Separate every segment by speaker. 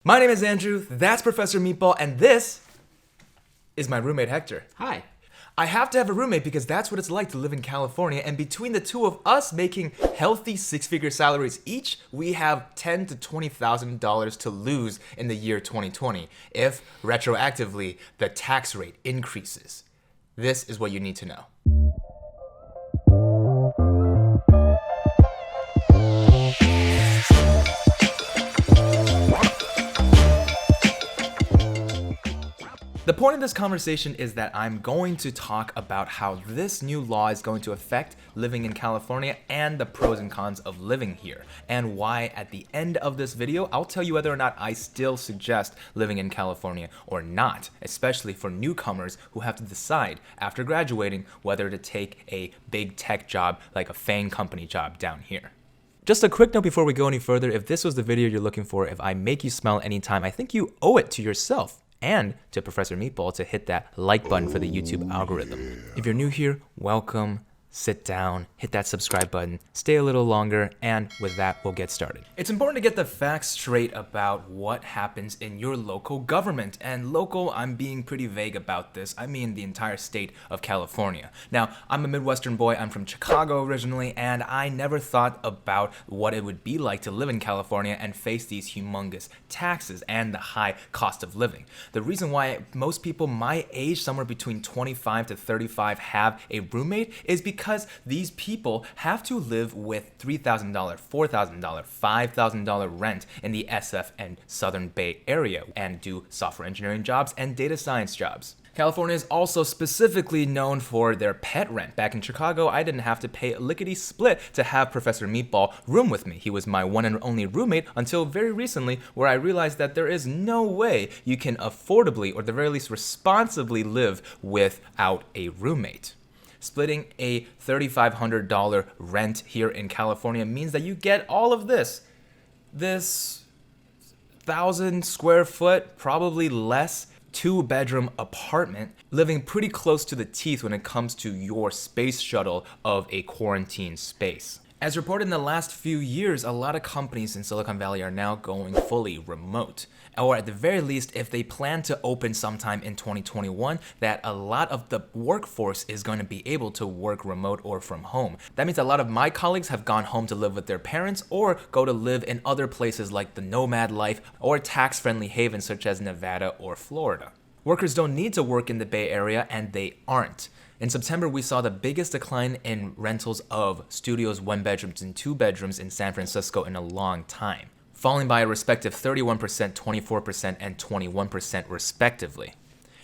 Speaker 1: My name is Andrew, that's Professor Meatball, and this is my roommate Hector.
Speaker 2: Hi.
Speaker 1: I have to have a roommate because that's what it's like to live in California, and between the two of us making healthy six-figure salaries each, we have $10,000 to $20,000 to lose in the year 2020 if retroactively the tax rate increases. This is what you need to know. The point of this conversation is that I'm going to talk about how this new law is going to affect living in California and the pros and cons of living here, and why at the end of this video, I'll tell you whether or not I still suggest living in California or not, especially for newcomers who have to decide after graduating whether to take a big tech job like a FAANG company job down here. Just a quick note before we go any further, if this was the video you're looking for, if I make you smile anytime, I think you owe it to yourself and to Professor Meatball to hit that like button for the YouTube algorithm. If you're new here, welcome. Sit down, hit that subscribe button, stay a little longer, and with that, we'll get started. It's important to get the facts straight about what happens in your local government. And local, I'm being pretty vague about this. I mean the entire state of California. Now, I'm a Midwestern boy. I'm from Chicago originally, and I never thought about what it would be like to live in California and face these humongous taxes and the high cost of living. The reason why most people my age, somewhere between 25 to 35, have a roommate is because these people have to live with $3,000, $4,000, $5,000 rent in the SF and Southern Bay Area and do software engineering jobs and data science jobs. California is also specifically known for their pet rent. Back in Chicago, I didn't have to pay a lickety-split to have Professor Meatball room with me. He was my one and only roommate until very recently, where I realized that there is no way you can affordably, or at the very least responsibly, live without a roommate. Splitting a $3,500 rent here in California means that you get all of this 1,000 square foot, probably less, 2-bedroom apartment, living pretty close to the teeth when it comes to your space shuttle of a quarantine space. As reported in the last few years, a lot of companies in Silicon Valley are now going fully remote. Or at the very least, if they plan to open sometime in 2021, that a lot of the workforce is going to be able to work remote or from home. That means a lot of my colleagues have gone home to live with their parents or go to live in other places like the nomad life or tax-friendly havens such as Nevada or Florida. Workers don't need to work in the Bay Area, and they aren't. In September, we saw the biggest decline in rentals of studios, 1-bedrooms, and 2-bedrooms in San Francisco in a long time, falling by a respective 31%, 24%, and 21% respectively.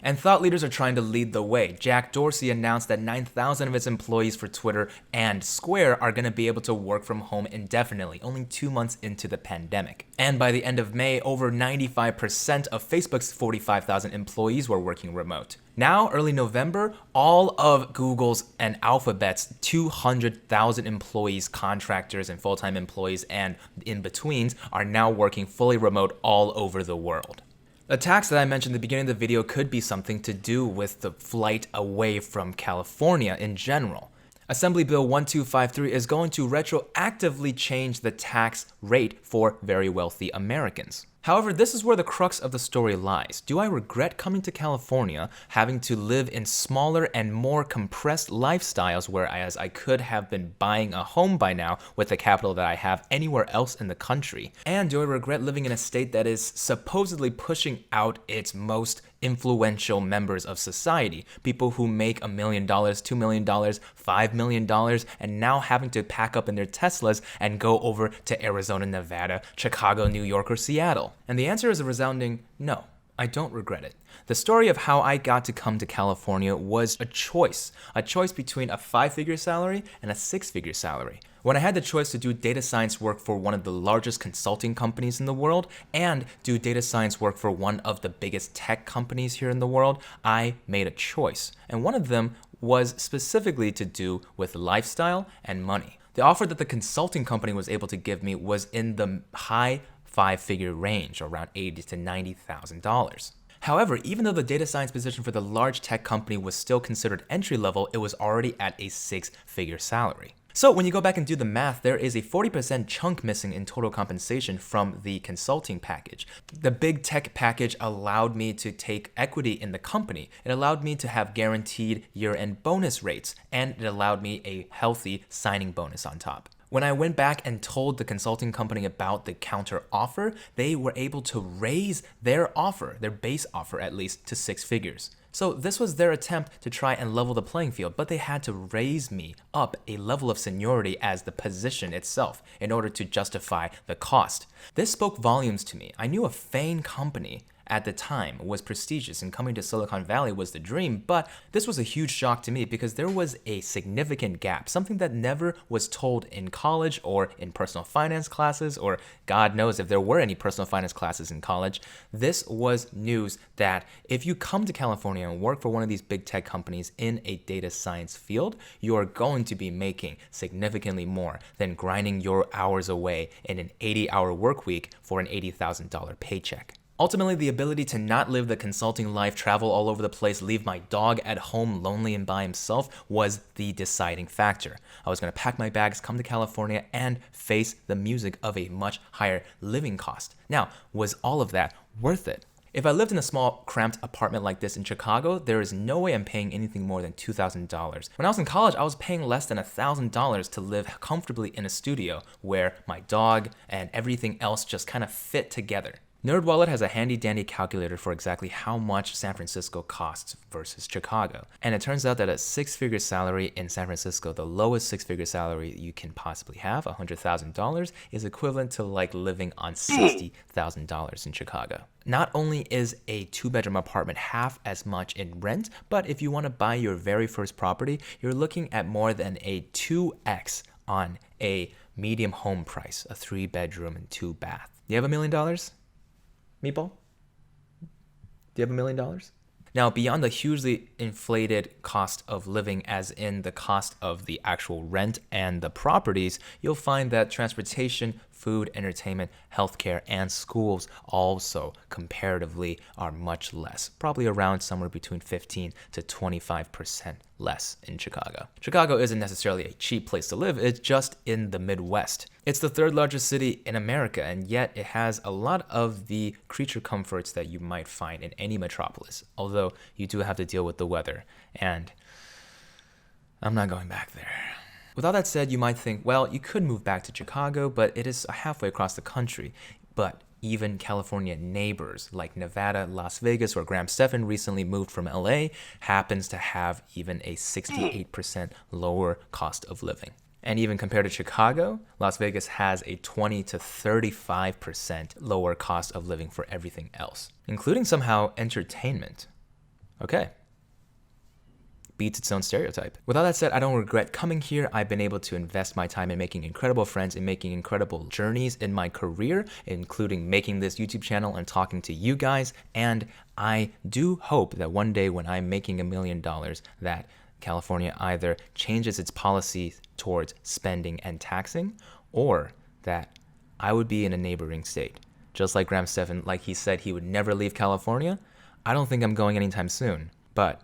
Speaker 1: And thought leaders are trying to lead the way. Jack Dorsey announced that 9,000 of its employees for Twitter and Square are going to be able to work from home indefinitely, only 2 months into the pandemic. And by the end of May, over 95% of Facebook's 45,000 employees were working remote. Now, early November, all of Google's and Alphabet's 200,000 employees, contractors, and full-time employees, and in-betweens are now working fully remote all over the world. The tax that I mentioned at the beginning of the video could be something to do with the flight away from California in general. Assembly Bill 1253 is going to retroactively change the tax rate for very wealthy Americans. However, this is where the crux of the story lies. Do I regret coming to California, having to live in smaller and more compressed lifestyles, whereas I could have been buying a home by now with the capital that I have anywhere else in the country? And do I regret living in a state that is supposedly pushing out its most influential members of society, people who make $1 million, $2 million, $5 million, and now having to pack up in their Teslas and go over to Arizona, Nevada, Chicago, New York, or Seattle? And the answer is a resounding no. I don't regret it. The story of how I got to come to California was a choice between a 5-figure salary and a 6-figure salary. When I had the choice to do data science work for one of the largest consulting companies in the world and do data science work for one of the biggest tech companies here in the world, I made a choice. And one of them was specifically to do with lifestyle and money. The offer that the consulting company was able to give me was in the high 5-figure range, around $80,000 to $90,000. However, even though the data science position for the large tech company was still considered entry level, it was already at a 6-figure salary. So when you go back and do the math, there is a 40% chunk missing in total compensation from the consulting package. The big tech package allowed me to take equity in the company. It allowed me to have guaranteed year-end bonus rates, and it allowed me a healthy signing bonus on top. When I went back and told the consulting company about the counter offer, they were able to raise their offer, their base offer at least, to 6 figures. So this was their attempt to try and level the playing field, but they had to raise me up a level of seniority as the position itself in order to justify the cost. This spoke volumes to me. I knew a FAANG company at the time was prestigious and coming to Silicon Valley was the dream, but this was a huge shock to me because there was a significant gap, something that never was told in college or in personal finance classes, or God knows if there were any personal finance classes in college. This was news that if you come to California and work for one of these big tech companies in a data science field, you are going to be making significantly more than grinding your hours away in an 80-hour work week for an $80,000 paycheck. Ultimately, the ability to not live the consulting life, travel all over the place, leave my dog at home lonely and by himself was the deciding factor. I was going to pack my bags, come to California, and face the music of a much higher living cost. Now, was all of that worth it? If I lived in a small, cramped apartment like this in Chicago, there is no way I'm paying anything more than $2,000. When I was in college, I was paying less than $1,000 to live comfortably in a studio where my dog and everything else just kind of fit together. NerdWallet has a handy-dandy calculator for exactly how much San Francisco costs versus Chicago. And it turns out that a 6-figure salary in San Francisco, the lowest 6-figure salary you can possibly have, $100,000, is equivalent to like living on $60,000 in Chicago. Not only is a 2-bedroom apartment half as much in rent, but if you want to buy your very first property, you're looking at more than a 2x on a medium home price, a 3-bedroom and 2-bath. You have $1 million? Meatball? Do you have $1 million? Now, beyond the hugely inflated cost of living, as in the cost of the actual rent and the properties, you'll find that transportation, food, entertainment, healthcare, and schools also comparatively are much less, probably around somewhere between 15 to 25% less in Chicago. Chicago isn't necessarily a cheap place to live, it's just in the Midwest. It's the 3rd largest city in America, and yet it has a lot of the creature comforts that you might find in any metropolis, although you do have to deal with the weather, and I'm not going back there. With all that said, you might think, well, you could move back to Chicago, but it is halfway across the country. But even California neighbors like Nevada, Las Vegas, where Graham Stephan recently moved from LA, happens to have even a 68% lower cost of living. And even compared to Chicago, Las Vegas has a 20 to 35% lower cost of living for everything else, including somehow entertainment. Okay. Beats its own stereotype. With all that said, I don't regret coming here. I've been able to invest my time in making incredible friends and making incredible journeys in my career, including making this YouTube channel and talking to you guys. And I do hope that one day when I'm making $1 million, that California either changes its policy towards spending and taxing, or that I would be in a neighboring state. Just like Graham Stephan, like he said he would never leave California, I don't think I'm going anytime soon. But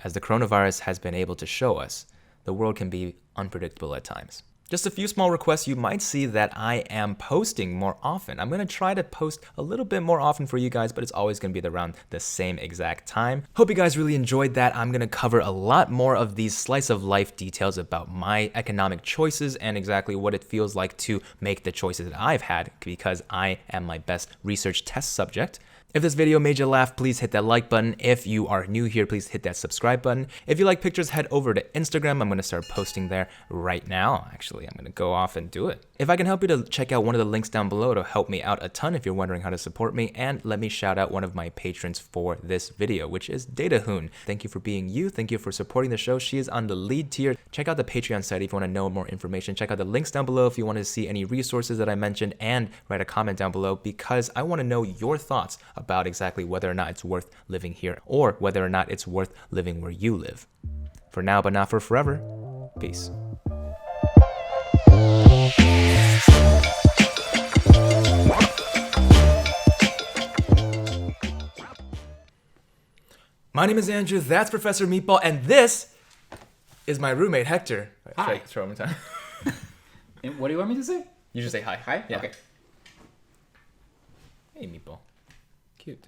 Speaker 1: as the coronavirus has been able to show us, the world can be unpredictable at times. Just a few small requests. You might see that I am posting more often. I'm going to try to post a little bit more often for you guys, but it's always going to be around the same exact time. Hope you guys really enjoyed that. I'm going to cover a lot more of these slice of life details about my economic choices and exactly what it feels like to make the choices that I've had, because I am my best research test subject. If this video made you laugh, please hit that like button. If you are new here, please hit that subscribe button. If you like pictures, head over to Instagram. I'm going to start posting there right now. Actually, I'm going to go off and do it. If I can help you to check out one of the links down below, it'll help me out a ton if you're wondering how to support me. And let me shout out one of my patrons for this video, which is DataHoon. Thank you for being you. Thank you for supporting the show. She is on the lead tier. Check out the Patreon site if you want to know more information. Check out the links down below if you want to see any resources that I mentioned, and write a comment down below because I want to know your thoughts about exactly whether or not it's worth living here, or whether or not it's worth living where you live. For now, but not for forever. Peace. My name is Andrew, that's Professor Meatball, and this is my roommate, Hector.
Speaker 2: Hi.
Speaker 1: Should I throw him in time?
Speaker 2: And what do you want me to say?
Speaker 1: You just say hi.
Speaker 2: Hi?
Speaker 1: Yeah.
Speaker 2: Okay.
Speaker 1: Hey, meatball. Cute.